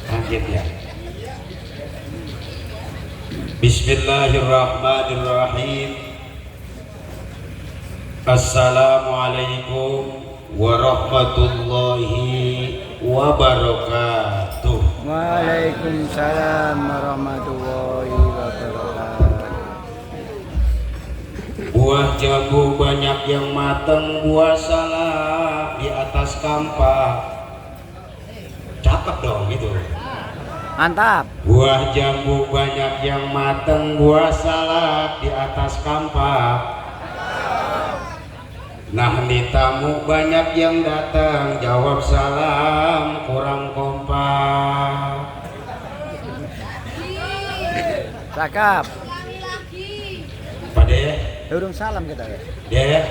Kaget ya. Bismillahirrahmanirrahim. Assalamualaikum warahmatullahi wabarakatuh. Waalaikumsalam warahmatullahi wabarakatuh. Buah jambu banyak yang matang, buah salak di atas kampak. Cakep dong gitu. Mantap. Buah jambu banyak yang matang, buah salak di atas kampak. Nah nih tamu banyak yang datang, jawab salam kurang kompak. Cakep. Pade ya? Urung salam kita ya. Dia ya?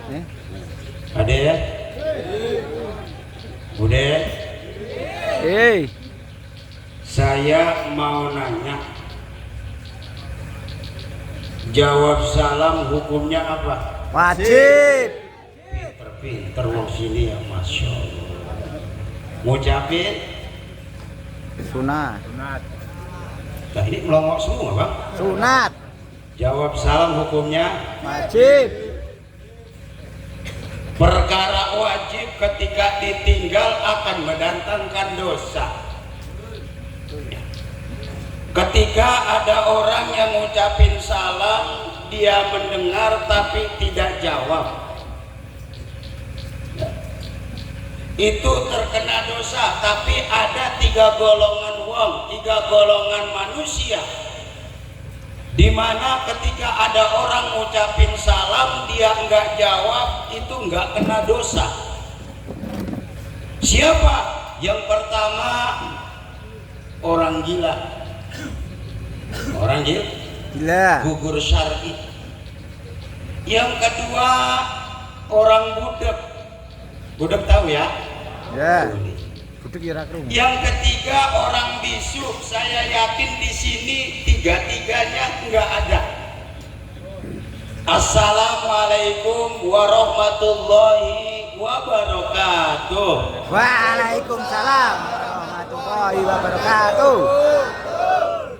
Nih. Pade ya? Udah ya? Hei. Saya mau nanya, jawab salam hukumnya apa? Wajib. Pinter-pinter wong sini ya, Masya Allah. Ngucapin Sunat. nah ini melongok semua bang. Sunat. Jawab salam hukumnya Wajib. perkara wajib ketika ditinggal akan mendatangkan dosa. Ketika ada orang yang ngucapin salam, dia mendengar tapi tidak jawab, itu terkena dosa. Tapi ada tiga golongan manusia, di mana ketika ada orang ngucapin salam dia enggak jawab, itu enggak kena dosa. Siapa? Yang pertama, orang gila. Orang Gila. gugur syar'i. Yang kedua, orang budek. Budek tahu ya? Ya. Kudu kira kerungu. Yang ketiga, orang bisu. Saya yakin di sini tiga-tiganya enggak ada. Assalamualaikum warahmatullahi wabarakatuh. Waalaikumsalam warahmatullahi wabarakatuh.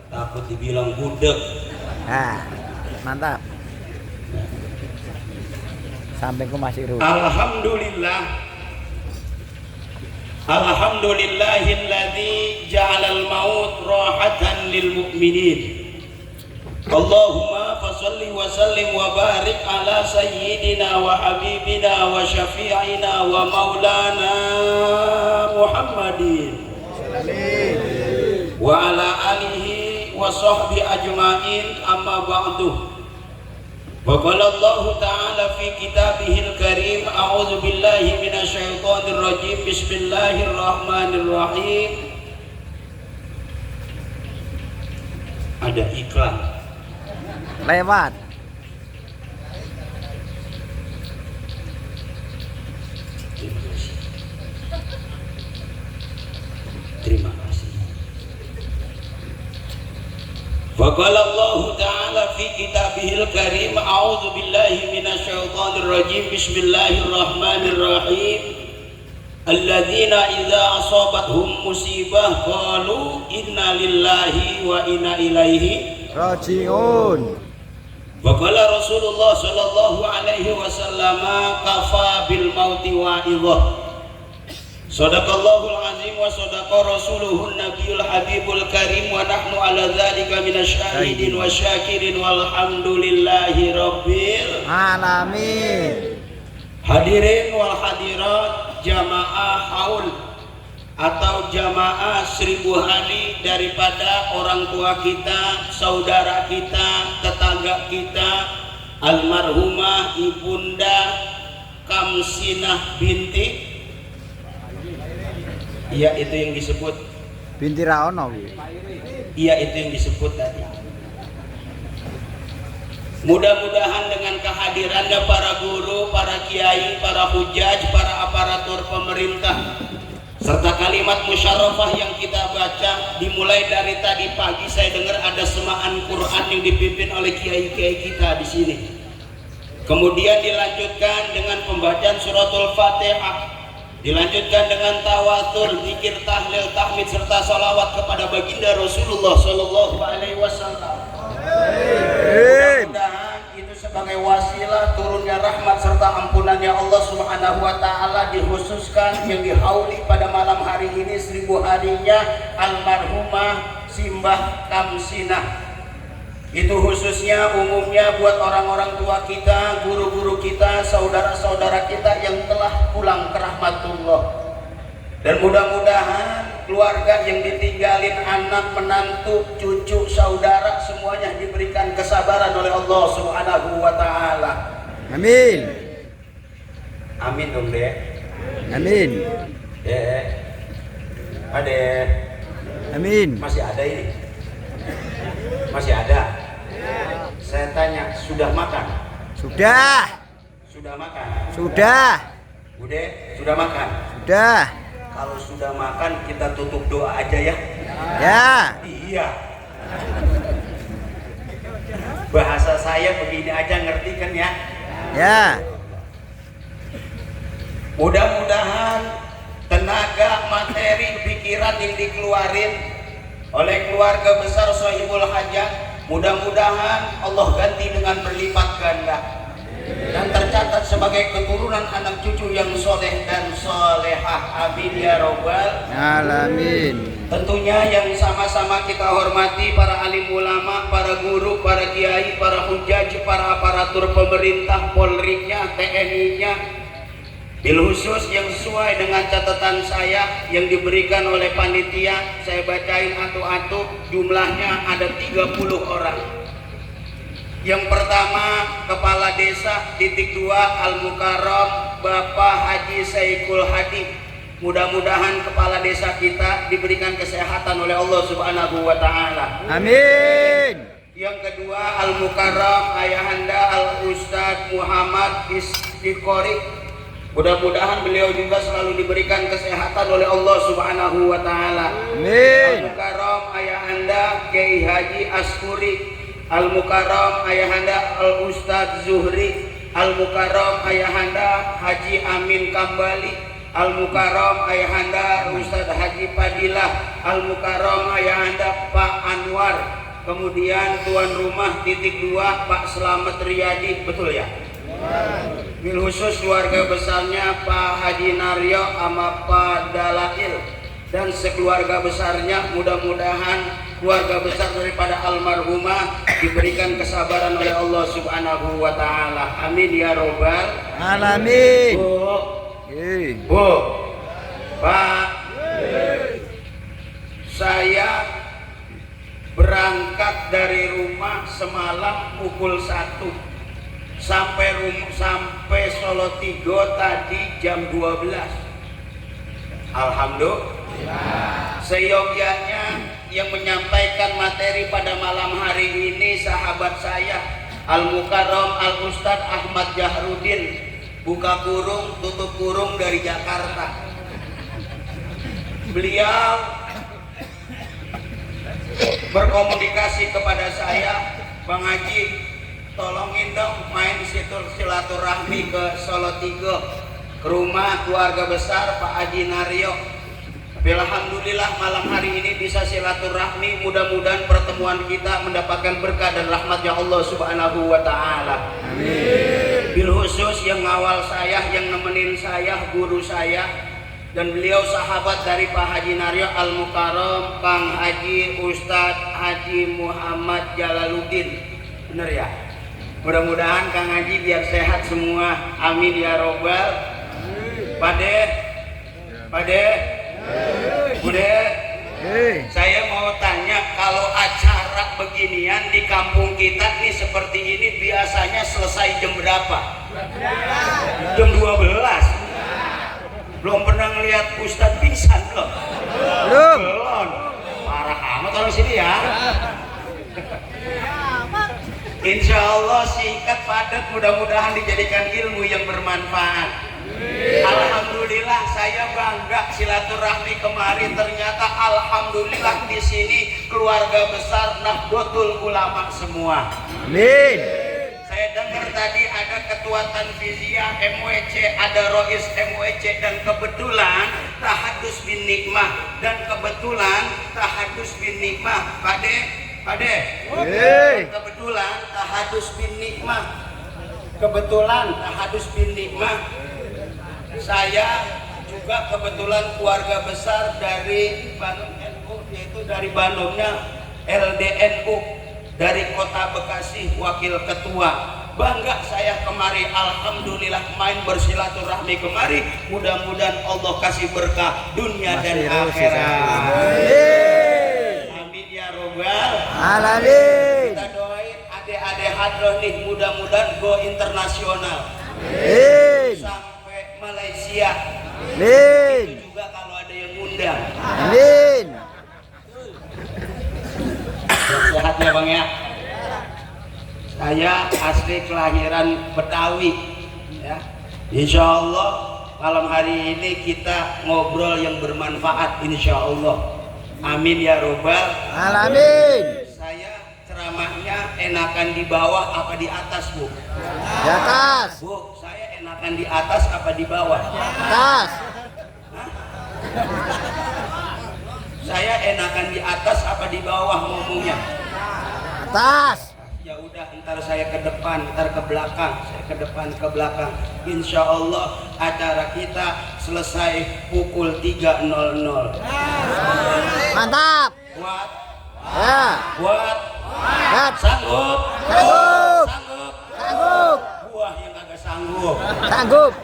Takut dibilang budek. Nah, mantap. Sampingku masih rusak. Alhamdulillah. Alhamdulillahilladzi ja'alal maut rahatan lil mu'minin. Allahumma fasholli wa sallim wa barik ala sayyidina wa habibina wa syafi'ina wa maulana Muhammadin wa ala alihi wa sahbi ajma'in, amma ba'du. Wa qala Allah ta'ala fi kitabihil karim, a'udzu billahi minasyaitonir rajim, bismillahirrahmanirrahim. Ada iklan Lewat. terima kasih. Wa qala Allah ta'ala fi kitabihil karim, a'udzu billahi minasyaitonir rajim, bismillahirrahmanirrahim. Alladzina idza asabathum musibah qalu inna lillahi wa inna ilaihi Rajiun. wa qala Rasulullah sallallahu alaihi wasallam kafa bil mauti wa'idhah. Sadaqallahul azim wa sadaqa rasuluhun nabiyul habibul karim wa nahnu ala dzalika minasyahidin wa syakirin walhamdulillahi rabbil Alamin. hadirin wal hadirat, jamaah haul atau jamaah 1000 hari daripada orang tua kita, saudara kita, tetangga kita, almarhumah Ibunda Kamsinah binti, iya itu yang disebut, Binti Raono. iya itu yang disebut tadi. Mudah-mudahan dengan kehadirannya para guru, para kiai, para hujaj, para aparatur pemerintah, serta kalimat musyarafah yang kita baca, dimulai dari tadi pagi saya dengar ada semaan Quran yang dipimpin oleh kiai-kiai kita di sini. Kemudian dilanjutkan dengan pembacaan suratul Fatihah, dilanjutkan dengan tawatur, zikir, tahlil, tahmid serta salawat kepada baginda Rasulullah Shallallahu Alaihi Wasallam. Mudah-mudahan itu sebagai wasilah turunnya rahmat serta ampunannya Allah Subhanahu Wa Taala, dikhususkan yang dihauli pada malam hari ini 1000 harinya almarhumah Simbah Kamsinah. Itu khususnya umumnya buat orang-orang tua kita, guru-guru kita, saudara-saudara kita yang telah pulang ke rahmatullah. Dan mudah-mudahan keluarga yang ditinggalin anak, menantu, cucu, saudara semuanya diberikan kesabaran oleh Allah Subhanahu wa taala. Amin. Amin dong, Dek. Amin. Dek. Adek. Amin. Masih ada ini? Masih ada? Saya tanya, sudah makan? Sudah. Sudah makan? Sudah. Bude, sudah makan? Sudah. Kalau sudah makan kita tutup doa aja ya. Ya. Iya. Bahasa saya begini aja, ngerti kan ya? Ya. Mudah-mudahan tenaga, materi, pikiran yang dikeluarin oleh keluarga besar Sohibul Hajat, mudah-mudahan Allah ganti dengan berlipat ganda dan tercatat sebagai keturunan anak cucu yang soleh dan solehah. Amin ya robbal Alamin. Tentunya yang sama-sama kita hormati para alim ulama, para guru, para kiai, para hujaj, para aparatur pemerintah, Polri-nya, TNI-nya, bil khusus yang sesuai dengan catatan saya yang diberikan oleh panitia. Saya bacain atu-atu, jumlahnya ada 30 orang. Yang pertama, Kepala Desa titik 2 Al-Mukarram Bapak Haji Saikul Hadi. Mudah-mudahan kepala desa kita diberikan kesehatan oleh Allah Subhanahu wa taala. Amin. Yang kedua, Al-Mukarram Ayahanda Al-Ustadz Muhammad Istiqori. Mudah-mudahan beliau juga selalu diberikan kesehatan oleh Allah Subhanahu wa taala. Amin. Al-Mukarram Ayahanda Kiai Haji Askuri. Al-Mukarram Ayahanda Al-Ustadz Zuhri. Al-Mukarram Ayahanda Haji Amin Kambali. Al-Mukarram Ayahanda Ustadz Haji Fadilah. Al-Mukarram Ayahanda Pak Anwar. Kemudian tuan rumah titik 2 Pak Slamet Riyadi, betul ya? Bil khusus keluarga besarnya Pak Haji Naryo sama Pak Dalail dan sekeluarga besarnya, mudah-mudahan keluarga besar daripada almarhumah diberikan kesabaran oleh Allah Subhanahu wa taala. Amin ya robbal Alamin. Bu, Pak, saya berangkat dari rumah semalam pukul 1 sampai Solo Tigo tadi jam 12. Alhamdulillah. Seyogyanya yang menyampaikan materi pada malam hari ini sahabat saya Al-Mukarram Al-Ustadz Ahmad Jahrudin, buka kurung tutup kurung, dari Jakarta. Beliau berkomunikasi kepada saya, Bang Haji, tolongin dong main silaturahmi ke Solo Tigo, ke rumah keluarga besar Pak Haji Naryo. Alhamdulillah malam hari ini bisa silaturahmi. Mudah-mudahan pertemuan kita mendapatkan berkah dan rahmatnya Allah Subhanahu wa taala. Amin. Bil khusus yang ngawal saya, yang nemenin saya, guru saya, dan beliau sahabat dari Pak Haji Naryo Al-Mukarram, Kang Haji Ustadz Haji Muhammad Jalaluddin. Bener ya? Mudah-mudahan Kang Haji biar sehat semua. Amin ya robbal. Pade, Bude, saya mau tanya, kalau acara beginian di kampung kita nih seperti ini biasanya selesai jam berapa? Jam 12. Belum pernah ngelihat Ustadz pingsan loh. Belum. Parah amat orang sini ya. Insya Allah singkat padat, mudah-mudahan dijadikan ilmu yang bermanfaat. Alhamdulillah saya bangga silaturahmi kemarin, ternyata alhamdulillah di sini keluarga besar Nahdlatul Ulama semua. Amin. Saya dengar tadi ada ketua tanfiziyah MWC, ada Rois MWC, dan kebetulan tahadus bin nikmah, Pade, kebetulan tahadus bin nikmah, saya juga kebetulan keluarga besar dari Bandung NU, yaitu dari Bandungnya LDNU, dari Kota Bekasi, wakil ketua. Bangga saya kemari, alhamdulillah main bersilaturahmi kemari. Mudah-mudahan Allah kasih berkah dunia dan akhirat. Amin ya robbal alamin. Kita doain adik-adik hadroh nih, mudah-mudahan go internasional. Amin. Sampai Malaysia. Amin. Itu juga kalau ada yang ngundang. Amin. Sehat ya Bang ya. Saya asli kelahiran Betawi ya. Insya Allah malam hari ini kita ngobrol yang bermanfaat insya Allah. Amin ya robbal alamin. Saya ceramahnya enakan di bawah apa di atas, Bu? Di atas. Bu, saya enakan di atas apa di bawah? Atas. Saya enakan di atas apa di bawah ngomongnya? Atas. Ya udah, ntar saya ke depan, ntar ke belakang, saya ke depan ke belakang. Insya Allah acara kita selesai pukul 3.00. Mantap. Kuat, Ya. kuat, Siap. sanggup, Sanggup. sanggup. Sanggup. Buah yang agak sanggup. Sanggup.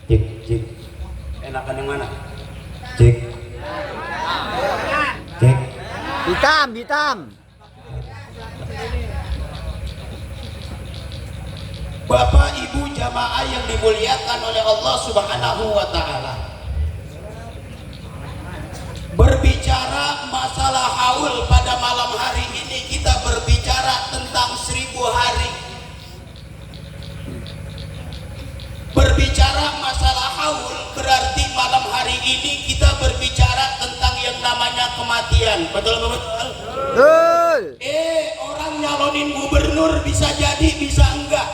Cik, cik. Enakan yang mana? Cik. Cik. Hitam, hitam. Bapak Ibu jamaah yang dimuliakan oleh Allah Subhanahu wa taala. Berbicara masalah haul pada malam hari ini, kita berbicara tentang 1000 hari. Berbicara masalah haul berarti malam hari ini kita berbicara tentang yang namanya kematian. Betul betul? Betul. Orang nyalonin gubernur bisa jadi bisa enggak.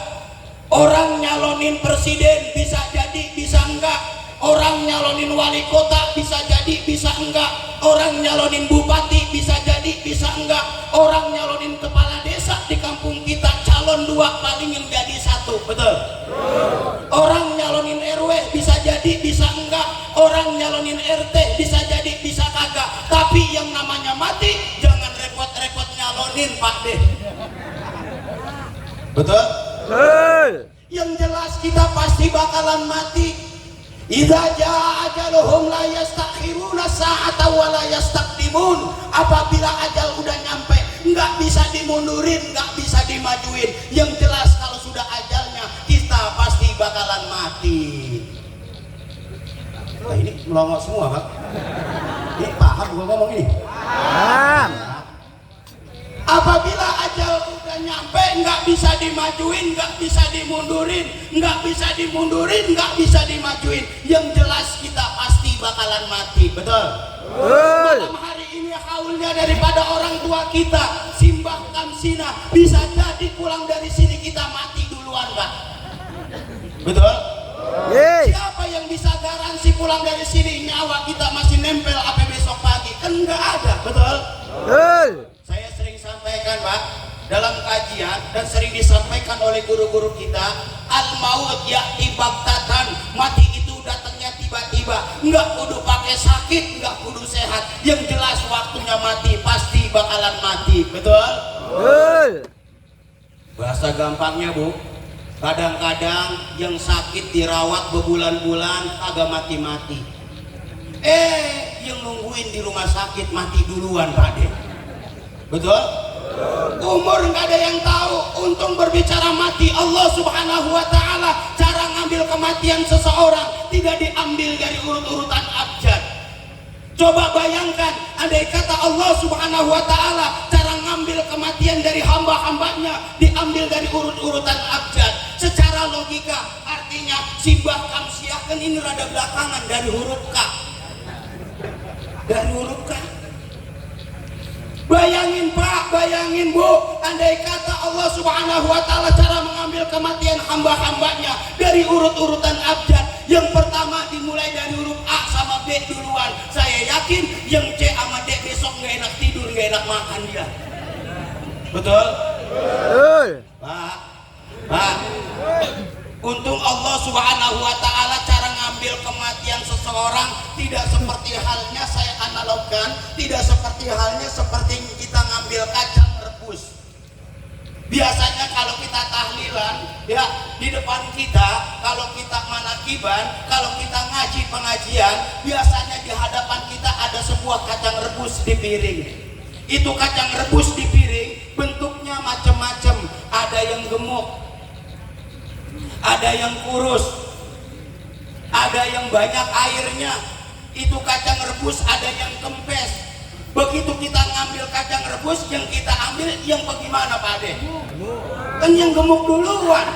Orang nyalonin presiden bisa jadi bisa enggak. Orang nyalonin wali kota bisa jadi bisa enggak. Orang nyalonin bupati bisa jadi bisa enggak. Orang nyalonin kepala desa di kampung kita calon 2 paling yang jadi 1. Betul? Orang nyalonin RW bisa jadi bisa enggak. Orang nyalonin RT bisa jadi bisa kagak. Tapi yang namanya mati jangan repot-repot nyalonin, Pak deh. Betul? Betul. Yang jelas kita pasti bakalan mati. Idza jaa ajaluhum la yastakhiruna sa'ata wa la yastaqdimun. Apabila ajal udah nyampe, nggak bisa dimundurin, nggak bisa dimajuin. Yang jelas kalau sudah ajalnya, kita pasti bakalan mati. Nah, ini melongo semua, Pak. Ini paham gua ngomong ini? Paham. Apabila ajal udah nyampe, nggak bisa dimajuin, nggak bisa dimundurin, nggak bisa dimundurin, nggak bisa dimajuin. Yang jelas kita pasti bakalan mati. Betul? Betul. Malam hari ini haulnya daripada orang tua kita, Simbah Kamsina, bisa jadi pulang dari sini kita mati duluan, Pak. Betul? Yeay. Siapa yang bisa garansi pulang dari sini nyawa kita masih nempel sampai besok pagi? Kan nggak ada. Betul? Betul. Saya sering sampaikan, Pak, dalam kajian dan sering disampaikan oleh guru-guru kita, al-maut ya'ti baghtatan, mati itu datangnya tiba-tiba, nggak kudu pakai sakit, nggak kudu sehat, yang jelas waktunya mati, pasti bakalan mati. Betul? Betul. Bahasa gampangnya, Bu, kadang-kadang yang sakit dirawat berbulan-bulan kagak mati-mati, yang nungguin di rumah sakit mati duluan, Pak De. Betul? Umur nggak ada yang tahu. Untung berbicara mati Allah Subhanahu wa ta'ala, cara ngambil kematian seseorang tidak diambil dari urut-urutan abjad. Coba bayangkan, andai kata Allah Subhanahu wa ta'ala cara ngambil kematian dari hamba-hambanya diambil dari urut-urutan abjad. Secara logika artinya Simbah Kamsiah kan ini rada belakangan dari huruf K. Dari huruf K. Bayangin, Pak, bayangin Bu, andai kata Allah Subhanahu wa Ta'ala cara mengambil kematian hamba-hambanya dari urut-urutan abjad, yang pertama dimulai dari huruf A sama B duluan, saya yakin yang C sama D besok nggak enak tidur, nggak enak makan dia. Betul? Betul. Pak, untung Allah Subhanahu wa Ta'ala cara ngambil kematian seseorang tidak seperti halnya, saya analogkan, tidak seperti halnya seperti kita ngambil kacang rebus. Biasanya kalau kita tahlilan ya, di depan kita kalau kita manakiban, kalau kita ngaji pengajian, biasanya di hadapan kita ada sebuah kacang rebus di piring. Itu kacang rebus di piring bentuknya macam-macam, ada yang gemuk, ada yang kurus, ada yang banyak airnya. Itu kacang rebus, ada yang kempes. Begitu kita ngambil kacang rebus, yang kita ambil yang bagaimana Pak Ade? Kan yang gemuk duluan.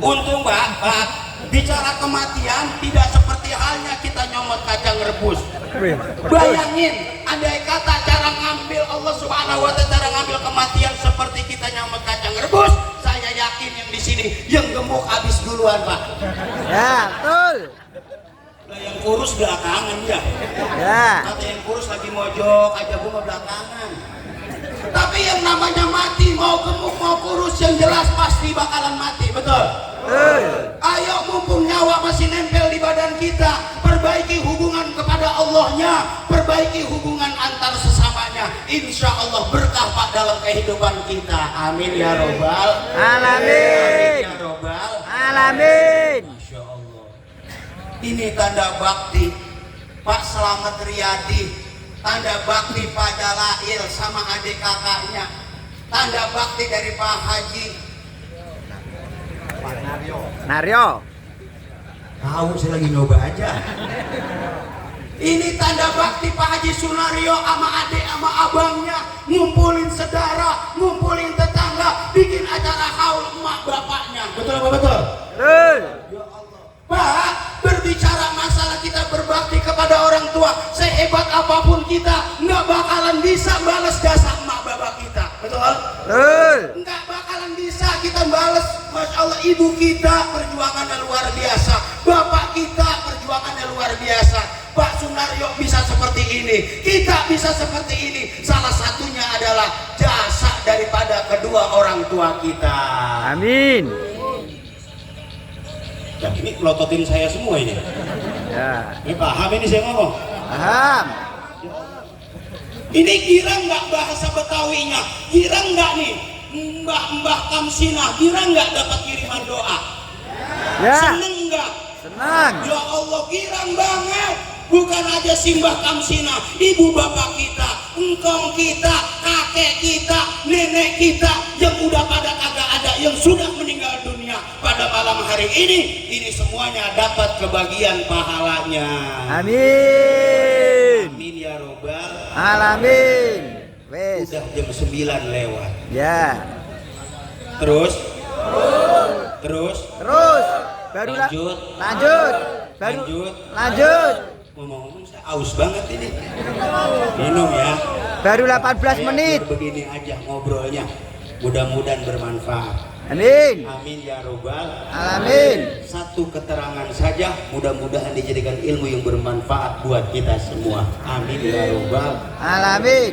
Untung Pak, bicara kematian tidak seperti halnya kita nyomot kacang rebus. Bayangin, andai kata cara ngambil Allah Subhanahu wa Ta'ala cara ngambil kematian seperti kita nyomot kacang rebus, saya yakin yang di sini yang gemuk habis duluan Pak. Ya, betul. Nah, yang kurus belakangan ya. Ya. Kata yang kurus lagi mojok aja bunga belakangan. Tapi yang namanya mati, mau gemuk mau kurus, yang jelas pasti bakalan mati, betul? Ayo mumpung nyawa masih nempel di badan kita, perbaiki hubungan kepada Allahnya, perbaiki hubungan antar sesamanya. Insya Allah berkah Pak dalam kehidupan kita. Amin ya robbal Alamin. Amin ya robbal Alamin. Masya Allah. Ini tanda bakti Pak Slamet Riyadi, tanda bakti Pak Dalail sama adik kakaknya, tanda bakti dari Pak Haji Naryo. tahu, saya lagi nyoba aja. Ini tanda bakti Pak Haji Sunario sama adik sama abangnya, ngumpulin saudara, ngumpulin tetangga, bikin acara haul emak bapaknya. Betul apa betul? Betul. Ya Allah. Pak, berbicara masalah kita berbakti kepada orang tua, sehebat apapun kita nggak bakalan bisa balas jasa emak bapak kita. Betul? Betul. Nggak bakalan bisa kita balas. Masya Allah, ibu kita perjuangannya luar biasa, bapak kita perjuangannya luar biasa. Pak Sunario bisa seperti ini, kita bisa seperti ini. Salah satunya adalah jasa daripada kedua orang tua kita. Amin. Ya, ini melototin saya semua ini. Ya. Ini paham ini saya ngomong? Paham. Ini girang nggak bahasa Betawinya? Girang nggak nih? Mbah Kamsinah, girang nggak dapat kiriman doa? Ya. Seneng nggak? Senang. Ya Allah, girang banget. Bukan aja Simbah Kamsinah, ibu bapak kita, engkong kita, kakek kita, nenek kita yang udah pada kagak ada, yang sudah meninggal dunia pada malam hari ini semuanya dapat kebagian pahalanya. Amin. Amin ya robbal Alamin. Wes. Udah jam 9 lewat. Ya. Terus. Terus. Baru Lanjut. Lanjut. Baru. Lanjut. Lanjut. Ngomong-ngomong saya aus banget ini. Minum ya. Baru 18 menit. Biar begini aja ngobrolnya. Mudah-mudahan bermanfaat. Amin. Amin ya robbal Alamin. Satu keterangan saja, mudah-mudahan dijadikan ilmu yang bermanfaat buat kita semua. Amin ya robbal Alamin.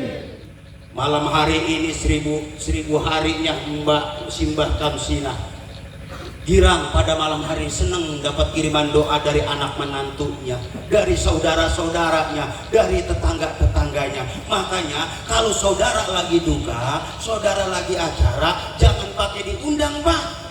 Malam hari ini seribu harinya Mbak Simbah Kamsinah. Girang pada malam hari, senang dapat kiriman doa dari anak menantunya, dari saudara-saudaranya, dari tetangga-tetangganya. Makanya kalau saudara lagi duka, saudara lagi acara, jangan pakai diundang Pak.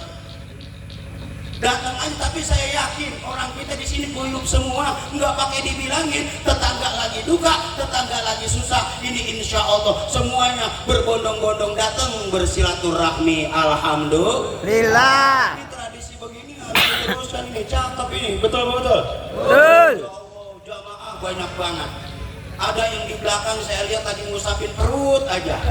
Datang aja, tapi saya yakin orang kita di sini guyup semua, nggak pakai dibilangin. Tetangga lagi duka, tetangga lagi susah, ini insya Allah semuanya berbondong-bondong datang bersilaturahmi. Alhamdulillah. Ini tradisi begini harus diteruskan, ini cakep ini, betul. Betul. Ya Allah, jamaah banyak banget. Ada yang di belakang saya lihat tadi ngusapin perut aja.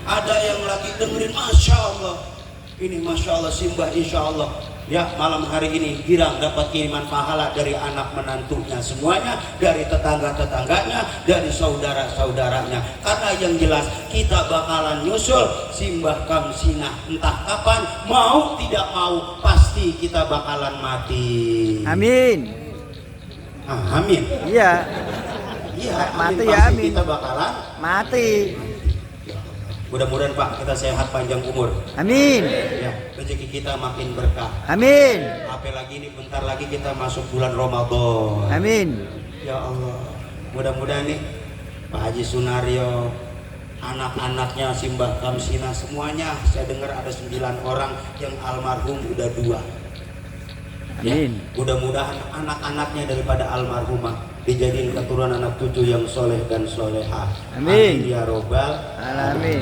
Ada yang lagi dengerin, masya Allah. Ini masya Allah Simbah, insya Allah Ya, malam hari ini girang dapat kiriman pahala dari anak menantunya semuanya, dari tetangga-tetangganya, dari saudara-saudaranya. Karena yang jelas kita bakalan nyusul simbah kamsinah entah kapan, mau tidak mau pasti kita bakalan mati. Amin. Amin. Iya. Iya, Mati amin. ya, Pasti amin. kita bakalan Mati. mudah-mudahan Pak kita sehat panjang umur. Amin. Ya, rezeki kita makin berkah. Amin. Apalagi ini bentar lagi kita masuk bulan Ramadan. Amin. Ya Allah, mudah-mudahan nih Pak Haji Sunario, anak-anaknya Simbah Kamsina semuanya, saya dengar ada 9 orang yang almarhum udah 2. Amin. Ya, mudah-mudahan anak-anaknya daripada almarhumah dijadiin keturunan anak cucu yang soleh dan soleha. Amin. Ya robbal Alamin.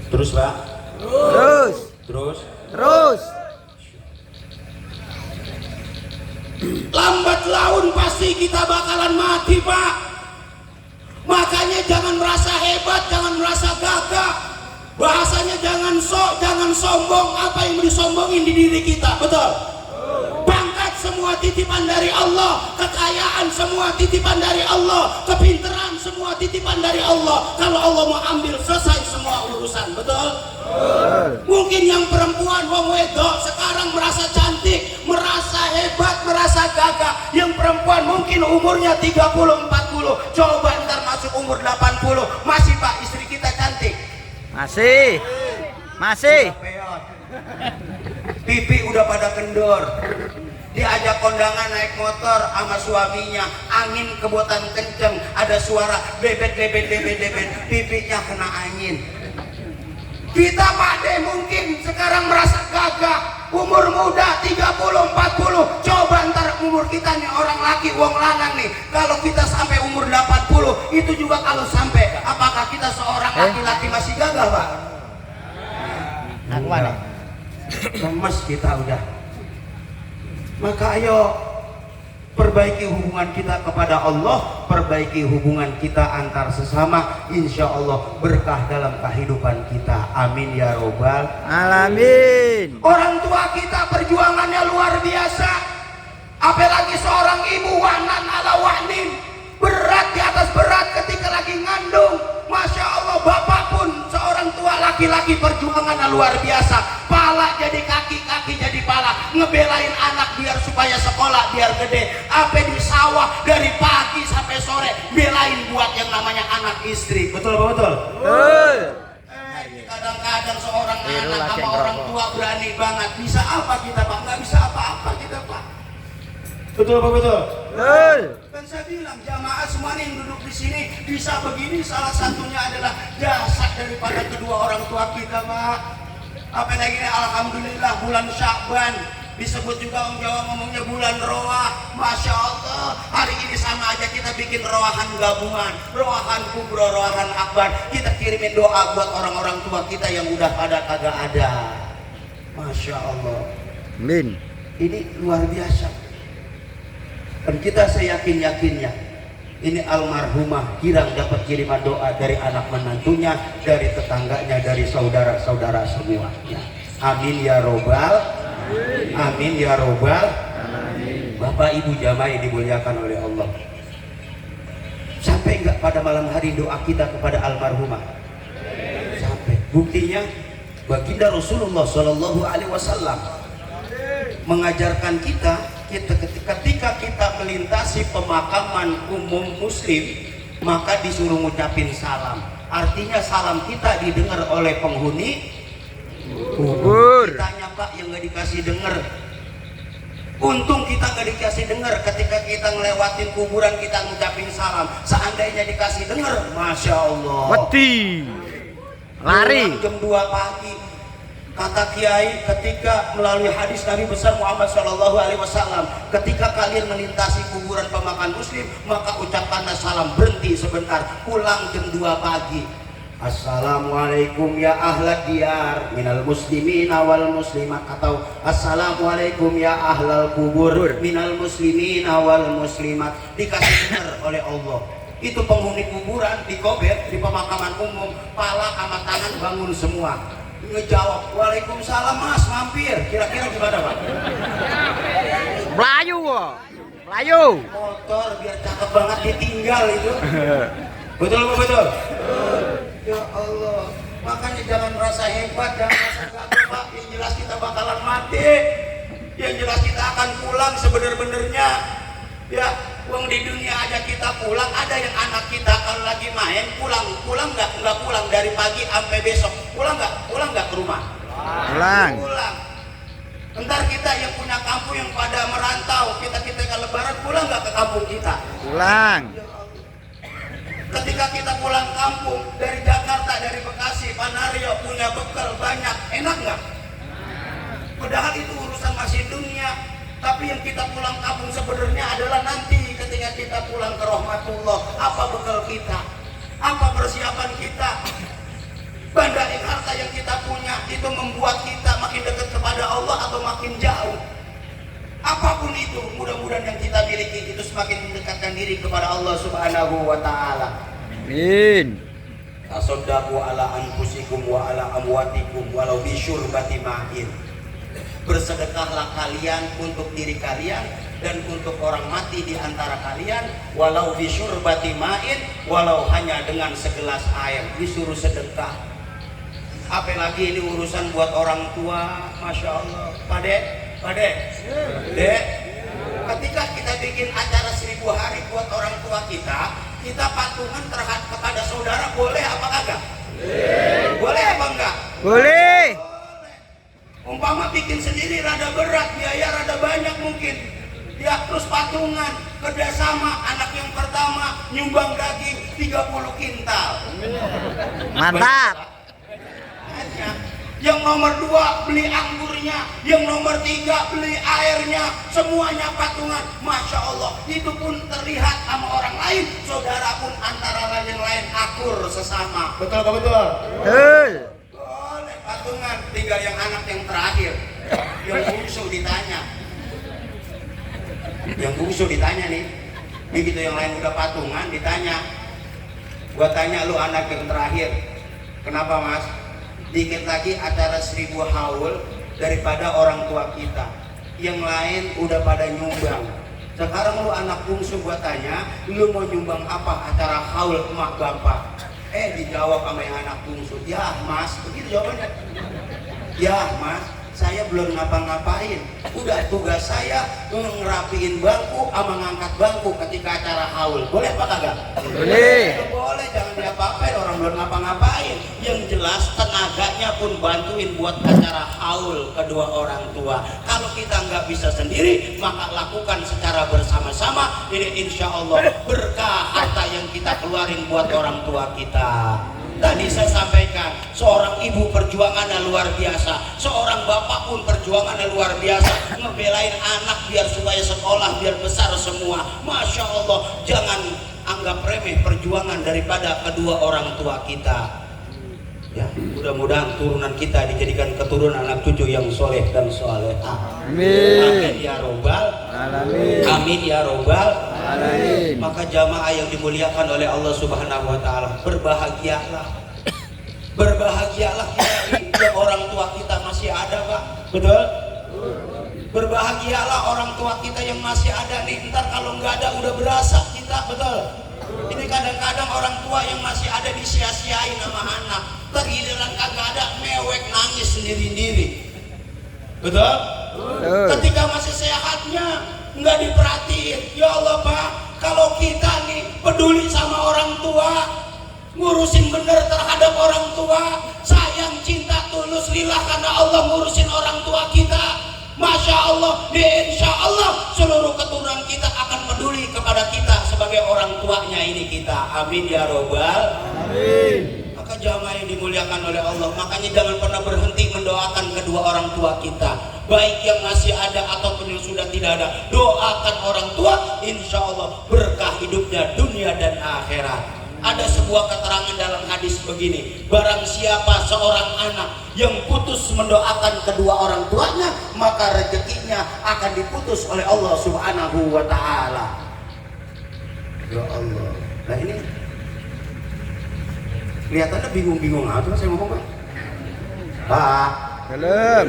Terus Pak. Terus. Terus. Terus. Lambat laun pasti kita bakalan mati Pak. Makanya jangan merasa hebat, jangan merasa gagah. Bahasanya jangan sok, jangan sombong. Apa yang disombongin di diri kita, betul? Pangkat semua titipan dari Allah, kekayaan semua titipan dari Allah, kepintaran semua titipan dari Allah. Kalau Allah mau ambil, selesai semua urusan, betul? Mungkin yang perempuan wong wedok sekarang merasa cantik, merasa hebat, merasa gagah. Yang perempuan mungkin umurnya 30, 40. Coba ntar masuk umur 80, masih Pak istri kita cantik? Masih. Masih. Udah peot. Pipi udah pada kendor. Diajak kondangan naik motor sama suaminya, angin kebuatan kenceng, ada suara bebet bebet bebet bebet, pipinya kena angin. Kita Pak De mungkin sekarang merasa gagah, umur muda 30, 40. Coba ntar umur kita nih orang laki, wong lanang nih, kalau kita sampai umur 80, itu juga kalau sampai, apakah kita seorang laki-laki masih gagah Pak? Aku mana? Lemes kita udah. Maka ayo perbaiki hubungan kita kepada Allah, perbaiki hubungan kita antar sesama, insya Allah berkah dalam kehidupan kita. Amin ya robbal Alamin. Orang tua kita perjuangannya luar biasa, apalagi seorang ibu wanan ala wahnin, berat di atas berat ketika lagi ngandung. Masya Allah, bapak pun seorang tua laki-laki perjuangannya luar biasa. Pala jadi kaki, kaki jadi pala, ngebelain anak biar supaya sekolah biar gede. Apa di sawah dari pagi sampai sore belain buat yang namanya anak istri. Betul betul. Betul. Kadang-kadang seorang anak sama orang tua berani banget. Bisa apa kita Pak? Nggak bisa apa-apa kita Pak. Betul apa betul? Betul. Kan saya bilang jamaah semua yang duduk di sini bisa begini, salah satunya adalah dasar daripada kedua orang tua kita Pak. Apalagi ini alhamdulillah bulan Sya'ban, disebut juga orang Jawa ngomongnya bulan roah. Masya Allah, hari ini sama aja kita bikin roahan gabungan, roahan kubro, roahan akbar. Kita kirimin doa buat orang-orang tua kita yang udah pada kagak ada. Masya Allah. Amin. Ini luar biasa. Dan kita seyakin-yakinnya ini almarhumah girang dapat kiriman doa dari anak menantunya, dari tetangganya, dari saudara-saudara semuanya. Amin ya robbal. Amin ya robbal. Bapak Ibu jamaah yang dimuliakan oleh Allah, sampai enggak pada malam hari doa kita kepada almarhumah? Sampai. Buktinya baginda Rasulullah Shallallahu Alaihi Wasallam mengajarkan kita ketika kita melintasi pemakaman umum muslim, maka disuruh ngucapin salam. Artinya salam kita didengar oleh penghuni kubur. Ditanya Pak yang nggak dikasih dengar. Untung kita nggak dikasih dengar ketika kita ngelewatin kuburan kita ngucapin salam. Seandainya dikasih dengar, masya Allah. Wedi. Lari. Jam 2 pagi. Kata Kiai ketika melalui hadis Nabi besar Muhammad Shallallahu Alaihi Wasallam, ketika kalian melintasi kuburan pemakan muslim, maka ucapkanlah salam, berhenti sebentar, pulang jam 2 pagi. Assalamualaikum ya ahlad diyar minal muslimin wal muslimat, atau Assalamualaikum ya ahlal kubur minal muslimin wal muslimat. Dikasih dengar oleh Allah. Itu penghuni kuburan di kober, di pemakaman umum, pala sama tangan bangun semua. ngejawab, "Waalaikumsalam Mas, mampir." Kira-kira gimana Pak? Melayu kok. Melayu. Motor biar cakep banget ditinggal itu. Betul apa betul? Ya Allah, makanya jangan merasa hebat, jangan merasa gagal Pak. Yang jelas kita bakalan mati, yang jelas kita akan pulang sebenar-benarnya. Ya, uang di dunia aja kita pulang, ada yang anak kita kalau lagi main pulang nggak pulang dari pagi sampai besok, pulang nggak ke rumah? Pulang. Entar kita yang punya kampung yang pada merantau, kita kalau lebaran pulang nggak ke kampung kita? Pulang. Ketika kita pulang kampung dari Jakarta, dari Bekasi, Panario punya bekal banyak, enak nggak? Padahal itu urusan masih dunia. Tapi yang kita pulang kampung sebenarnya adalah nanti ketika kita pulang ke rahmatullah, apa bekal kita? Apa persiapan kita? Bandar harta yang kita punya itu membuat kita makin dekat kepada Allah atau makin jauh? Apapun itu, mudah-mudahan yang kita miliki itu semakin mendekatkan diri kepada Allah Subhanahu wa taala. Amin. Tasaddaqu ala anfusikum wa ala amwatikum walau bisyurbati ma'in. Bersedekahlah kalian untuk diri kalian dan untuk orang mati di antara kalian, walau bisyurbati ma'in, walau hanya dengan segelas air. Disuruh sedekah. Apalagi ini urusan buat orang tua, Masya Allah. Pade, Dek, ketika kita bikin acara 1000 hari buat orang tua kita patungan terhadap kepada saudara, boleh apa kagak? Boleh apa enggak? Boleh. Umpama bikin sendiri rada berat, biaya rada banyak mungkin. Ya, terus patungan, kerjasama, anak yang pertama nyumbang daging 30 kintal. Mantap. Yang nomor 2 beli anggurnya, yang nomor 3 beli airnya, semuanya patungan. Masya Allah, itu pun terlihat sama orang lain, saudara pun antara lain akur sesama. Betul apa betul? Betul. Boleh patungan. Tinggal yang anak yang terakhir, yang bungsu ditanya. Yang bungsu ditanya nih, begitu yang lain udah patungan ditanya. Gua tanya, lu anak yang terakhir, kenapa Mas? Dikit lagi acara 1000 haul daripada orang tua kita. Yang lain udah pada nyumbang. Sekarang lu anak bungsu, gua tanya, lu mau nyumbang apa acara haul emak bapak? Dijawab sama yang anak bungsu, "Ya Mas," begitu jawabannya. "Ya Mas, saya belum ngapa-ngapain. Udah tugas saya ngerapiin bangku sama ngangkat bangku ketika acara haul." Boleh apa kagak? Boleh. Boleh, jangan diapa-apain, orang belum ngapa-ngapain. Yang jelas tenaganya pun bantuin buat acara haul kedua orang tua. Kalau kita nggak bisa sendiri, maka lakukan secara bersama-sama. Ini insya Allah berkah harta yang kita keluarin buat orang tua kita. Tadi saya sampaikan, seorang ibu perjuangannya luar biasa, seorang bapak pun perjuangannya luar biasa, ngebelain anak biar supaya sekolah, biar besar semua. Masya Allah, jangan anggap remeh perjuangan daripada kedua orang tua kita. Ya, mudah-mudahan turunan kita dijadikan keturunan anak cucu yang soleh dan solehah. Amin ya robbal alamin. Amin ya robbal alamin. Maka jamaah yang dimuliakan oleh Allah Subhanahu wa taala, berbahagialah. Berbahagialah kita yang orang tua kita masih ada, Pak. Betul? Berbahagialah orang tua kita yang masih ada nih. Ntar kalau nggak ada udah berasa kita, betul? Ini kadang-kadang orang tua yang masih ada disia-siain sama anak. Tergiliran kagak ada, mewek nangis sendiri-sendiri. Betul? Ketika masih sehatnya nggak diperhatiin. Ya Allah Pak, kalau kita nih peduli sama orang tua, ngurusin bener terhadap orang tua, sayang, cinta tulus lillah karena Allah ngurusin orang tua kita, Masya Allah, insya Allah seluruh keturunan kita akan peduli kepada kita sebagai orang tuanya ini kita. Amin ya robbal amin. Maka jamaah yang dimuliakan oleh Allah, makanya jangan pernah berhenti mendoakan kedua orang tua kita, baik yang masih ada ataupun yang sudah tidak ada. Doakan orang tua, insya Allah berkah hidupnya dunia dan akhirat. Ada sebuah keterangan dalam hadis begini, barang siapa seorang anak yang putus mendoakan kedua orang tuanya, maka rezekinya akan diputus oleh Allah Subhanahu wa ta'ala. Ya Allah, nah ini kelihatannya bingung-bingung apa saya ngomong, Pak? Pak. Belum.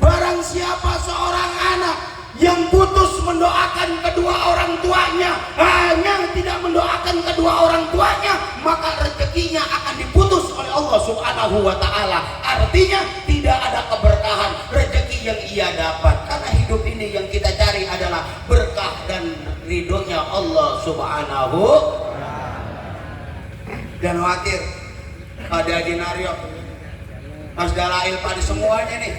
Barang siapa seorang anak yang putus mendoakan kedua orang tuanya, hanya tidak mendoakan kedua orang tuanya, maka rezekinya akan diputus oleh Allah Subhanahu wa taala. Artinya tidak ada keberkahan rezeki yang ia dapat. Karena hidup ini yang kita cari adalah berkah dan ridhonya Allah Subhanahu. Dan khawatir ada di Naryo, Mas Dalail pada semuanya nih,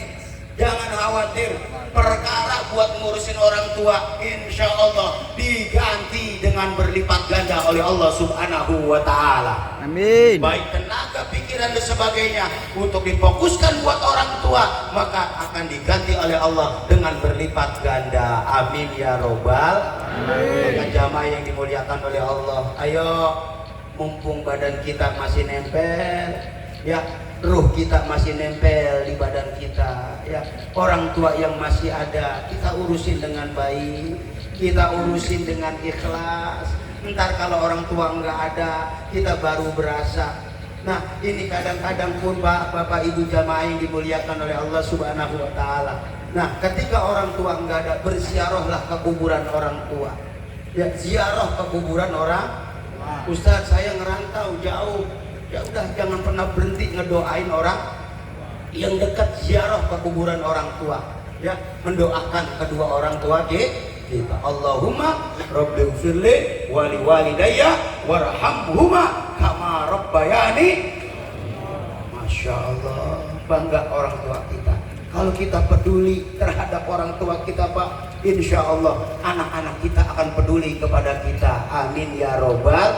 jangan khawatir. Perkara buat ngurusin orang tua, insya Allah diganti dengan berlipat ganda oleh Allah Subhanahu wa taala. Amin. Baik tenaga, pikiran dan sebagainya untuk difokuskan buat orang tua, maka akan diganti oleh Allah dengan berlipat ganda. Amin ya robbal alamin. Maka jamaah yang dimuliakan oleh Allah, ayo mumpung badan kita masih nempel, ya ruh kita masih nempel di badan kita, ya orang tua yang masih ada kita urusin dengan baik, kita urusin dengan ikhlas. Ntar kalau orang tua nggak ada, kita baru berasa. Nah ini kadang-kadang pun bapak ibu jamaah yang dimuliakan oleh Allah Subhanahu wa taala. Nah ketika orang tua nggak ada, berziarahlah ke kuburan orang tua, ya ziarah ke kuburan orang. Ustadz saya ngerantau jauh, ya udah jangan pernah berhenti ngedoain orang yang dekat, ziarah ke kuburan orang tua, ya mendoakan kedua orang tua kita. Allahumma rabbighfirli wa liwalidayya warhamhuma kama rabbayani. Masya Allah, bangga orang tua kita. Kalau kita peduli terhadap orang tua kita, Pak, insya Allah anak-anak kita akan peduli kepada kita. Amin ya robbal,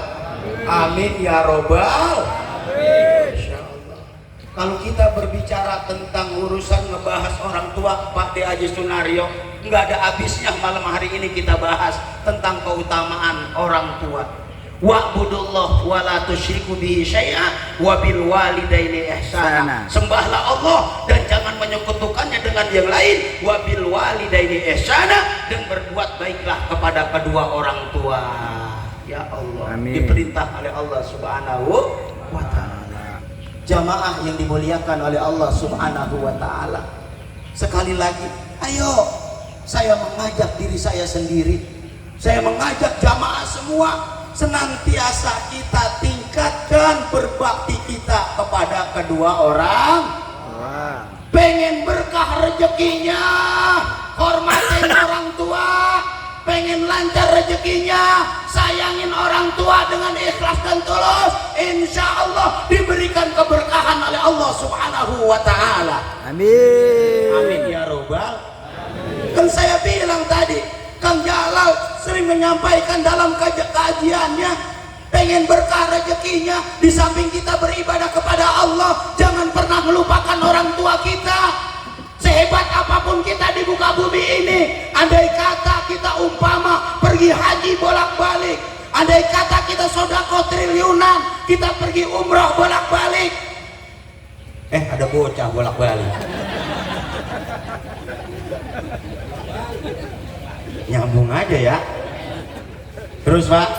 amin ya robbal. Insya Allah. Kalau kita berbicara tentang urusan ngebahas orang tua, Pak De Haji Sunaryo, nggak ada habisnya. Malam hari ini kita bahas tentang keutamaan orang tua. Wa'budullah wa la tusyriku bihi syai'a wa bil walidaini ihsana. Sembahlah Allah dan jangan menyekutukannya dengan yang lain. Wa bil walidaini ihsana, dan berbuat baiklah kepada kedua orang tua. Ya Allah, amin. Diperintah oleh Allah Subhanahu wa taala. Jamaah yang dimuliakan oleh Allah Subhanahu wa taala. Sekali lagi, ayo saya mengajak diri saya sendiri. Saya mengajak jamaah semua, senantiasa kita tingkatkan berbakti kita kepada kedua orang. Pengen berkah rezekinya, hormatin orang tua. Pengen lancar rezekinya, sayangin orang tua dengan ikhlas dan tulus, insya Allah diberikan keberkahan oleh Allah Subhanahu wa taala. Amin. Amin ya robbal. Kan saya bilang tadi, Kang Jalal sering menyampaikan dalam kajiannya, pengen berkah rezekinya, di samping kita beribadah kepada Allah, jangan pernah melupakan orang tua kita. Sehebat apapun kita di muka bumi ini, andai kata kita umpama pergi haji bolak-balik, andai kata kita sodako triliunan, kita pergi umroh bolak-balik, ada bocah bolak-balik. Nyambung aja ya. Terus Pak,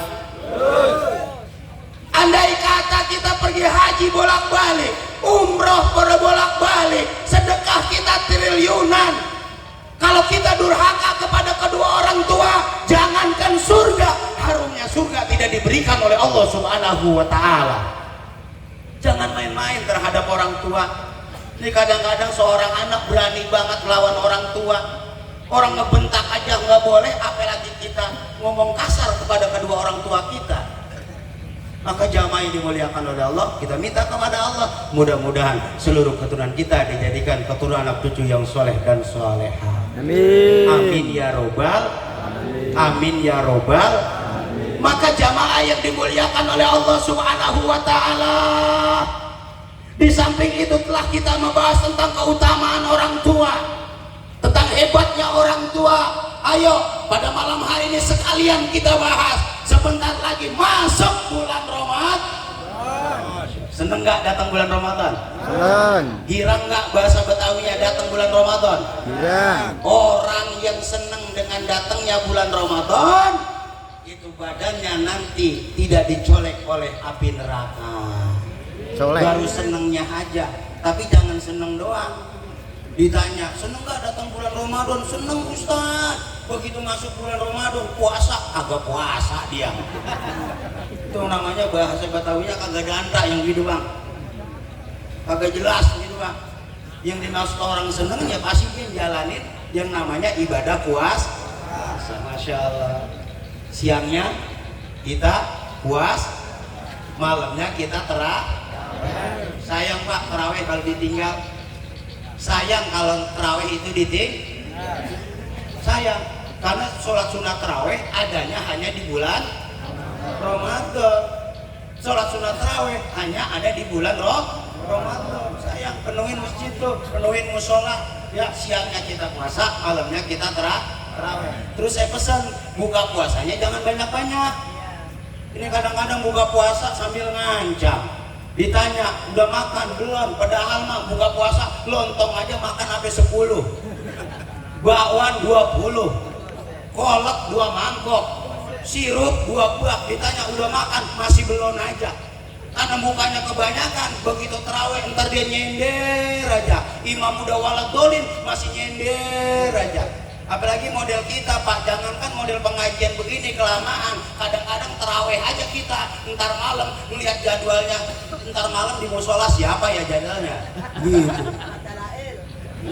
andai kata kita pergi haji bolak-balik, umroh bolak-balik, sedekah kita triliunan, kalau kita durhaka kepada kedua orang tua, jangankan surga, harumnya surga tidak diberikan oleh Allah Subhanahu wa taala. Jangan main-main terhadap orang tua. Ini kadang-kadang seorang anak berani banget melawan orang tua. Orang ngebentak aja nggak boleh, apalagi kita ngomong kasar kepada kedua orang tua kita. Maka jamaah yang dimuliakan oleh Allah, kita minta kepada Allah, mudah-mudahan seluruh keturunan kita dijadikan keturunan anak cucu yang soleh dan soleha. Amin. Amin ya robbal. Amin ya robbal. Maka jamaah yang dimuliakan oleh Allah Subhanahu wa taala, di samping itu telah kita membahas tentang keutamaan orang tua, tentang hebatnya orang tua. Ayo pada malam hari ini sekalian kita bahas. Sebentar lagi masuk bulan Ramadan. Seneng nggak datang bulan Ramadan? Seneng. Girang nggak bahasa Betawinya datang bulan Ramadan? Girang. Orang yang seneng dengan datangnya bulan Ramadan, itu badannya nanti tidak dicolek oleh api neraka. Soleh. Baru senengnya aja, tapi jangan seneng doang. Ditanya, seneng gak datang bulan Ramadan? Seneng Ustaz. Begitu masuk bulan Ramadan, puasa, agak puasa dia. Itu namanya bahasa Betawinya kagak danta yang gitu bang, kagak jelas gitu bang. Yang dimaksud orang seneng ya pasti dia jalanin yang namanya ibadah puasa. Masya Allah. Siangnya kita puas, malamnya kita sayang pak terawih kalau ditinggal, sayang kalau terawih itu ditinggal, sayang karena sholat sunat terawih adanya hanya di bulan Ramadan. Sholat sunat terawih hanya ada di bulan Ramadan. Sayang, penuhin masjid tuh, penuhin musola ya. Siangnya kita puasa, malamnya kita terawih. Terus saya pesan buka puasanya jangan banyak-banyak. Ini kadang-kadang buka puasa sambil ngancam. Ditanya, udah makan belum? Padahal mah buka puasa lontong aja makan sampai 10, bakwan 20, kolak 2 mangkok, sirup 2 buah. Ditanya udah makan masih belum aja. Karena mukanya kebanyakan, begitu terawih ntar dia nyender aja. Imam udah walad dolin masih nyender aja. Apalagi model kita pak, jangankan model pengajian begini kelamaan, kadang-kadang terawih aja kita, ntar malam melihat jadwalnya, ntar malam di musola siapa ya jadwalnya gitu.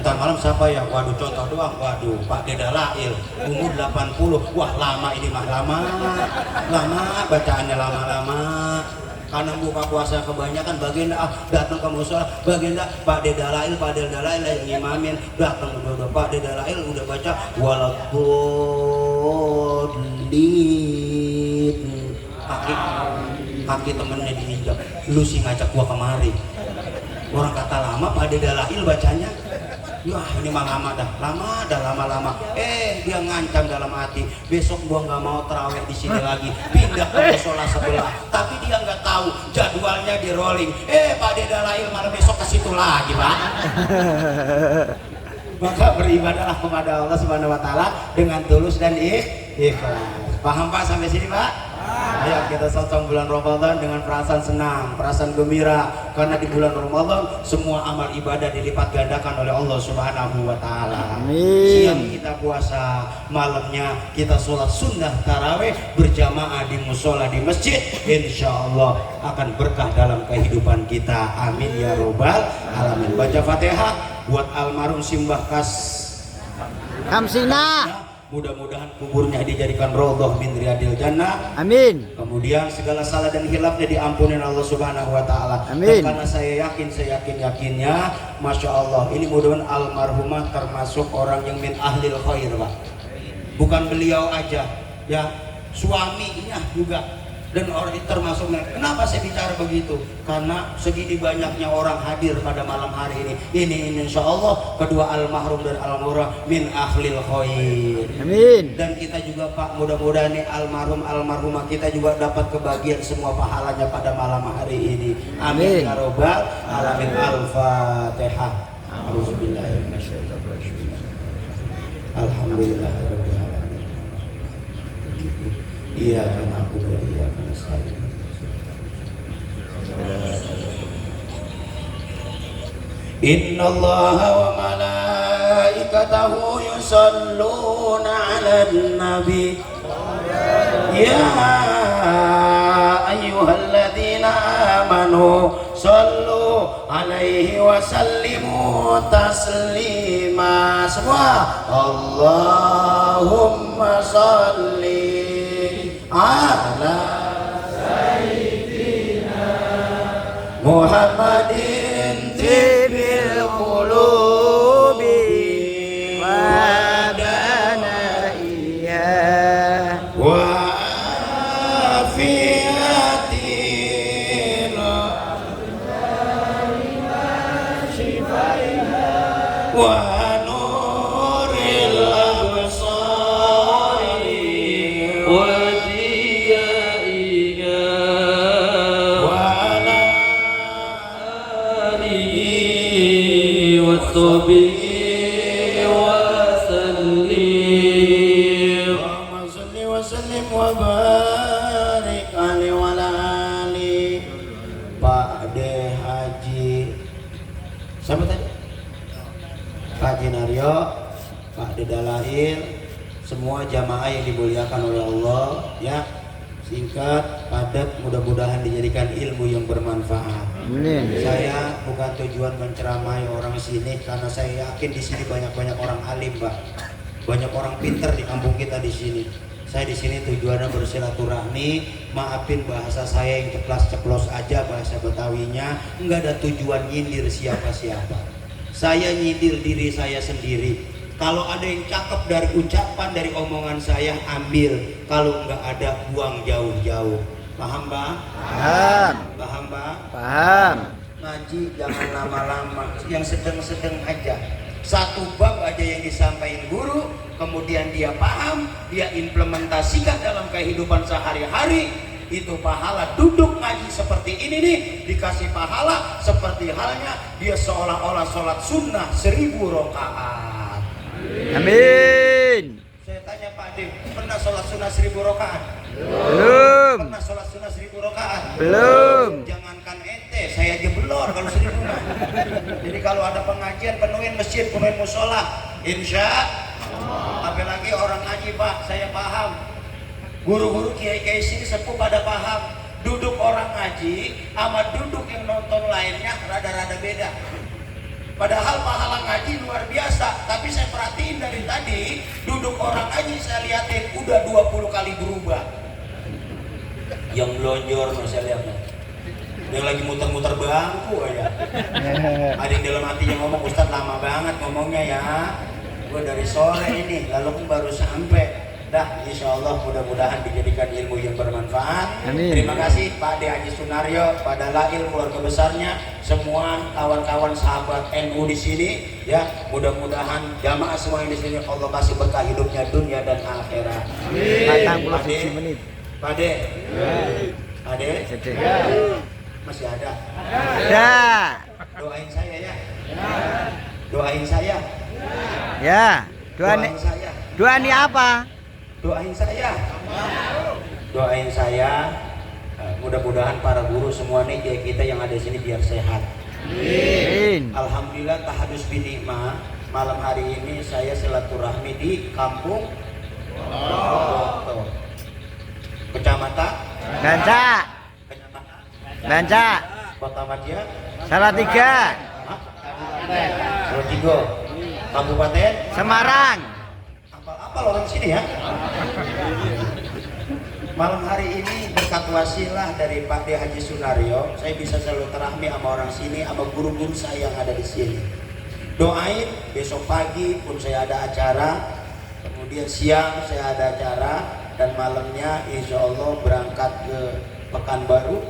Ntar malam siapa ya, waduh contoh doang, waduh Pak Dedalail umur 80, wah lama ini mah, lama bacaannya lama-lama. Karena buka puasa kebanyakan, baginda datang ke musola, baginda Pak Dedalail yang ngimamin, datang udah Pak Dedalail udah baca waladhdallin, kaki temennya diinjak, lu sih ngajak gua kemari. Orang kata lama Pak Dedalail bacanya, wah ini mah lama-lama. Dia ngancam dalam hati, besok gua nggak mau terawih di sini lagi, pindah ke musola sebelah. Tapi dia nggak tahu jadwalnya di rolling. Pak Dedalail malah besok ke situ lagi pak. Maka beribadahlah kepada Allah Subhanahu Wa Taala dengan tulus dan ikhlas. Paham pak sampai sini pak? Ayo kita sosong bulan Ramadan dengan perasaan senang, perasaan gembira, karena di bulan Ramadan semua amal ibadah dilipat gandakan oleh Allah Subhanahu Wa Taala. Siang kita puasa, malamnya kita sholat sunnah tarawih berjamaah di musola di masjid. Insya Allah akan berkah dalam kehidupan kita. Amin ya robbal alamin. Baca Fatihah buat almarhum Simbah Kamsina. Mudah-mudahan kuburnya dijadikan raudhah min riyadil jannah. Amin. Kemudian segala salah dan hilafnya diampunin Allah Subhanahu Wa Taala. Amin. Dan karena saya yakinnya, masya Allah, ini mudah-mudahan almarhumah termasuk orang yang min ahlil khair pak. Bukan beliau aja, ya suaminya juga. Dan orang itu termasuknya. Kenapa saya bicara begitu? Karena segini banyaknya orang hadir pada malam hari ini. Ini insya Allah kedua almarhum dan almarhumah min ahlil khair. Amin. Dan kita juga pak, mudah-mudahan nih almarhumah kita juga dapat kebagian semua pahalanya pada malam hari ini. Amin ya robbal alamin. Al-Fatihah. Alhamdulillahirabbil alamin. Iyyaka na'budu wa iyyaka nasta'in. Innallaha wa malaikatahu yusalluna 'alan nabi. Ya ayyuhalladzina amanu sallu 'alaihi wa sallimu taslima. Semua Allahumma salli ala sayyidina Muhammadin tibil qulubi wa danaiha wa afiatina wa Pak De Siapa tadi? Pak Jinaryo, Pak Dedalail, semua jamaah yang dimuliakan oleh Allah ya. Singkat, padat, mudah-mudahan dijadikan ilmu yang bermanfaat. Amin. Saya bukan tujuan menceramai orang sini karena saya yakin di sini banyak orang alim, Pak. Banyak orang pinter di kampung kita di sini. Saya di sini tujuannya bersilaturahmi. Maafin bahasa saya yang ceplas-ceplos aja bahasa Betawinya. Enggak ada tujuan nyindir siapa-siapa. Saya nyindir diri saya sendiri. Kalau ada yang cakep dari ucapan, dari omongan saya, ambil. Kalau enggak ada, buang jauh-jauh. Paham, Pak? Paham. Paham, Pak? Paham. Ngaji jangan lama-lama, yang sedang-sedang aja. Satu bab aja yang disampaikan guru, kemudian dia paham, dia implementasikan dalam kehidupan sehari-hari. Itu pahala. Duduk ngaji seperti ini nih, dikasih pahala seperti halnya dia seolah-olah sholat sunnah 1000 rakaat. Amin. Saya tanya Pak Ade, pernah sholat sunnah 1000 rakaat? Belum. Pernah sholat sunnah 1000 rakaat? Belum. Jangankan ente, saya aja belor kalau 1000 mah. Jadi kalau ada pengajian, penuhin masjid, penuhin musola, insya Allah. Apalagi orang ngaji, Pak, saya paham. Guru-guru kiai-kiai sini sepuh pada paham. Duduk orang ngaji sama duduk yang nonton lainnya rada-rada beda. Padahal pahala ngaji luar biasa, tapi saya perhatiin dari tadi duduk orang ngaji saya lihatin udah 20 kali berubah. Yang melonjor saya lihatnya, yang lagi muter-muter bangku aja. Ada yang dalam hatinya ngomong, Ustadz lama banget ngomongnya ya. Gue dari sore ini, lalu pun baru sampai. Dah, insya Allah mudah-mudahan dijadikan ilmu yang bermanfaat. Amin. Terima kasih Pak De Haji Sunaryo, Pak Dalail, keluarga besarnya, semua kawan-kawan sahabat NU di sini. Ya, mudah-mudahan jamaah semua yang di sini Allah kasih berkah hidupnya dunia dan akhirat. Amin. Pak De, Pak De, Pak De, masih ada. Ya. Doain saya ya. Doain saya. Ya. Doa Doain saya. doa ini apa? Doain saya. Doain saya. Mudah-mudahan para guru semua nih kayak kita yang ada di sini biar sehat. Amin. Alhamdulillah tahadus binikmah. Malam hari ini saya silaturahmi di kampung Kecamatan Banca. Banca. Kota Madya, Salatiga. Salatiga, Kabupaten Semarang. Apa orang sini ya. Malam hari ini berkat wasilah dari Pak De Haji Sunaryo, saya bisa selalu terahmi sama orang sini, sama guru-guru saya yang ada di sini. Doain besok pagi pun saya ada acara, kemudian siang saya ada acara, dan malamnya insya Allah berangkat ke Pekanbaru.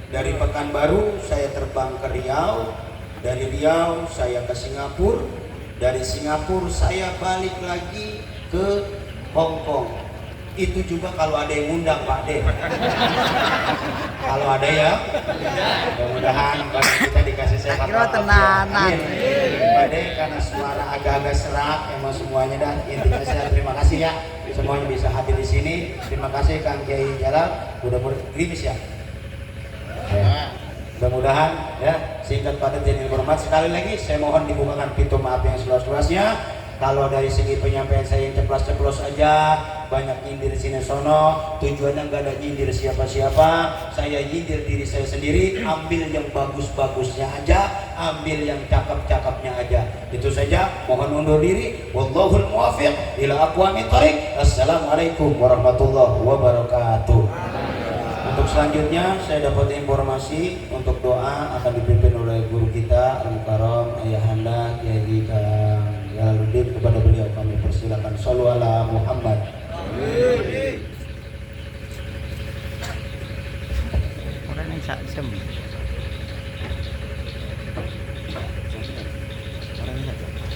Dari Pekanbaru saya terbang ke Riau, dari Riau saya ke Singapura, dari Singapura saya balik lagi ke Hong Kong. Itu juga kalau ada yang undang Pak De. Kalau ada ya, mudah-mudahan barang kita dikasih sehat. Akhirnya tenanan. Pak De, karena suara agak-agak serak, emang semuanya dah intinya saya terima kasih ya. Semuanya bisa hadir di sini. Terima kasih Kang Kiai Jalal. Mudah-mudahan grimis ya. Mudah-mudahan ya, singkat padat dan informasi. Sekali lagi saya mohon dibukakan pintu maaf yang seluas-luasnya. Kalau dari segi penyampaian saya yang ceplos-ceplos aja, banyak nyindir sini sono, tujuannya nggak ada nyindir siapa-siapa. Saya nyindir diri saya sendiri, ambil yang bagus-bagusnya aja, ambil yang cakep-cakepnya aja. Itu saja, mohon undur diri. Wallahul muwaffiq ila aqwamit thoriq. Assalamualaikum warahmatullahi wabarakatuh. Untuk selanjutnya saya dapat informasi untuk doa akan dipimpin oleh guru kita Al-Mukarram Ayahanda Kiai Kang Jalaluddin. Kepada beliau kami persilakan. Shallu ala Muhammad. Orang yang sak sem.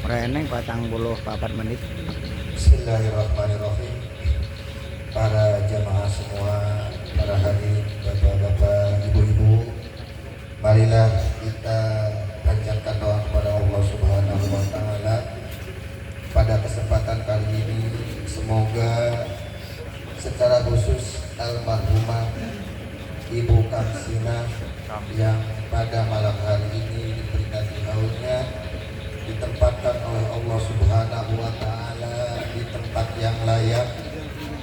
Orang yang 44 menit. Bismillahirrahmanirrahim. Para jamaah semua, para hadirin, bapak-bapak, ibu-ibu, marilah kita panjatkan doa kepada Allah Subhanahu wa Ta'ala. Pada kesempatan kali ini, semoga secara khusus almarhumah Ibu Kamsina yang pada malam hari ini diperingati haulnya, ditempatkan oleh Allah Subhanahu wa Ta'ala di tempat yang layak,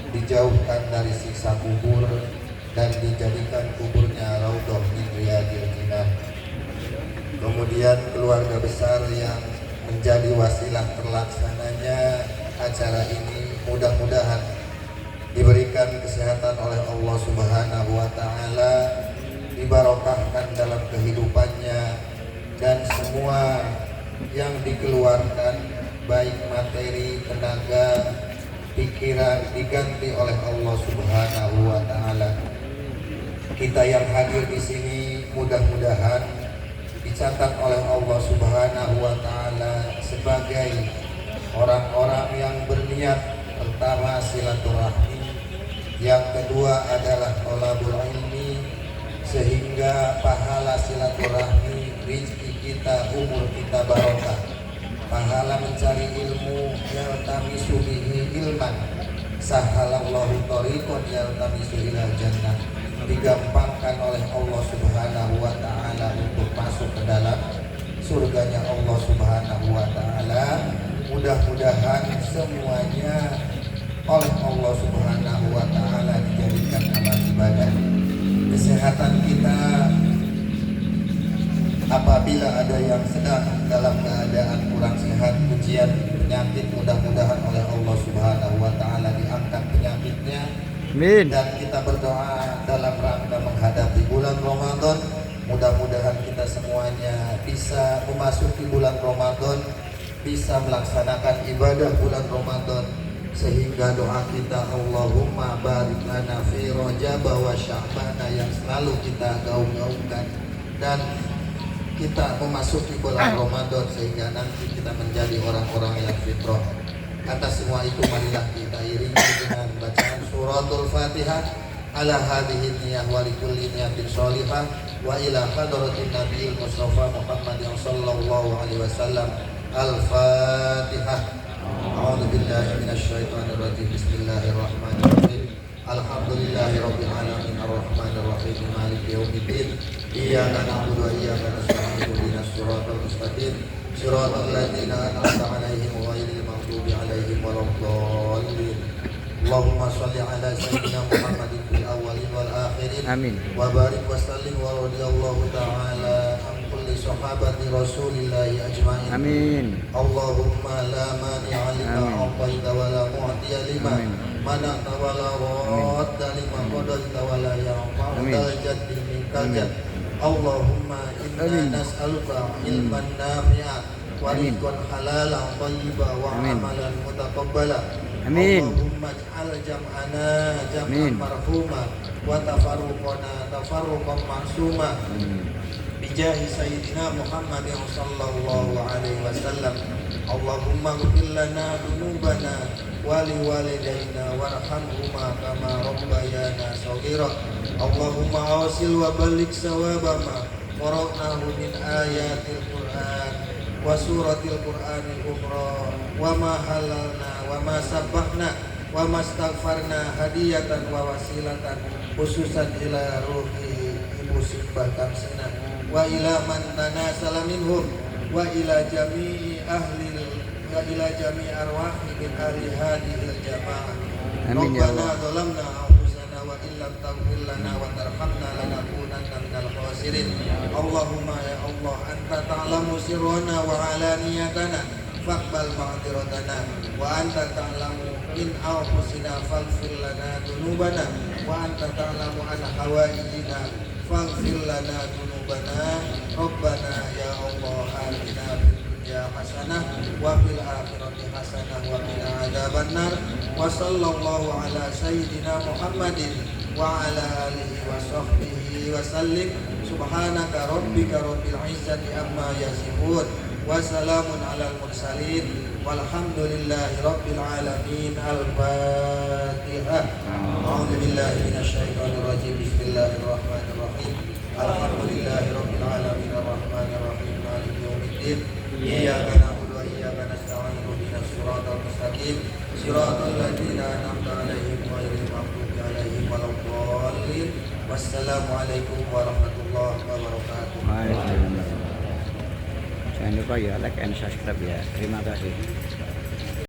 dijauhkan dari siksa kubur, dan dijadikan kuburnya raudhah min riyadil jinan. Kemudian keluarga besar yang menjadi wasilah terlaksananya acara ini, mudah-mudahan diberikan kesehatan oleh Allah Subhanahu wa Ta'ala, dibarokahkan dalam kehidupannya, dan semua yang dikeluarkan baik materi, tenaga, pikiran diganti oleh Allah Subhanahu wa Ta'ala. Kita yang hadir di sini mudah-mudahan dicatat oleh Allah Subhanahu wa Ta'ala sebagai orang-orang yang berniat, pertama silaturahmi, yang kedua adalah thalabul ilmi, sehingga pahala silaturahmi, rezeki kita, umur kita barokah. Pahala mencari ilmu, yaltamisu bihi ilman, sahalallahu thariqan yaltamisu ilal jannah, digampangkan oleh Allah Subhanahu wa Ta'ala untuk masuk ke dalam surganya Allah Subhanahu wa Ta'ala. Mudah-mudahan semuanya oleh Allah Subhanahu wa Ta'ala dijadikan amal ibadah. Kesehatan kita, apabila ada yang sedang dalam keadaan kurang sehat, ujian, penyakit, mudah-mudahan oleh Allah Subhanahu wa Ta'ala diangkat penyakitnya. Amin. Dan kita berdoa dalam rangka menghadapi bulan Ramadan, mudah-mudahan kita semuanya bisa memasuki bulan Ramadan, bisa melaksanakan ibadah bulan Ramadan, sehingga doa kita Allahumma barik lana fi Rajab wa Sya'ban yang selalu kita gaung-gaungkan, dan kita memasuki bulan Ramadan sehingga nanti kita menjadi orang-orang yang fitrah. Atas semua itu marilah kita iringi dengan bacaan suratul Fatihah ala hadhihi niyah wa likulli niyatin sholihah wa ila hadratin nabiyil mustafa Muhammadin sallallahu alaihi wasallam. Al-Fatihah. A'udzu billahi minasy syaithanir rajim. Bismillahirrahmanirrahim. Alhamdulillahi rabbil alamin arrahmanir rahim maliki yaumiddin. Iyyaka na'budu wa iyyaka nasta'in ihdinas siratal mustaqim siratal ladzina an'amta 'alaihim ghairil maghdubi 'alaihim waladdallin. Allahumma shalli 'ala sayyidina Muhammadin fil awwalin wal akhirin. Amin. Wa barik wa sallim wa radhiyallahu ta'ala an kulli sahabati Rasulillahi ajma'in. Amin. Allahumma la mani'a lima a'taita wa la mu'tiya lima mana'ta wa la radda lima qadaita wa la yanfa'u dzal jaddi minkal jadd. Allahumma inna nas'aluka ilman nafi'a wa rizqan halalan thayyiban wa amalan mutaqabbala. Amin. Allahumma ij'al jam'ana jam'an marhuma wa tafarruqana tafarruqan ma'suma. Bijahi sayyidina Muhammadin sallallahu alaihi wasallam. Allahumma ighfir lana dzunubana wa liwalidayna warhamhuma kama rabbayana shaghira. Allahumma awsil wa balligh sawaba ma qara'nahu min ayatil Qur'an wa suratil Qur'anil ukhra wa ma halalna wa ma sabbahna wa ma astaghfarna hadiyatan wa wasilatan khususan ila ruhi ibu Simbah Tamsina wa ila man tanasala minhum wa ila jami'i ahli wa ila jami'i arwahi min ahli hadhil jamaah. Rabbana zalamna anfusana wa illam taghfir lana wa tarhamna lanakunanna minal khasirin. Allahumma ya Allah, anta ta'lamu sirrana wa alaniyatana faqbal ma'dziratana wa anta ta'lamu in anfusina faghfir lana dzunubana wa anta ta'lamu an hawaijina faghfir lana dzunubana. Rabbana ya Allah, atina fid dunya hasanah wa fil akhirati hasanah wa qina adzabannar. Wa sallallahu ala sayyidina Muhammadin wa ala alihi wa sahbihi wa sallim. Subhanaka rabbika rabbil izzati amma yasifun wa salamun alal mursalin walhamdulillahi rabbil alamin. Al-Fatihah. A'udzu billahi minasy syaithanir rajim. Bismillahirrahmanirrahim. Alhamdulillahi rabbil alamin arrahmanir rahim maliki yaumiddin. Iyyaka na'budu wa iyyaka nasta'in ihdinas siratal mustaqim siratal ladzina an'amta 'alaihim ghairil maghdubi 'alaihim waladdallin. Wassalamualaikum warahmatullahi wabarakatuh. Waalaikumsalam. Jangan lupa ya like and subscribe ya. Terima kasih.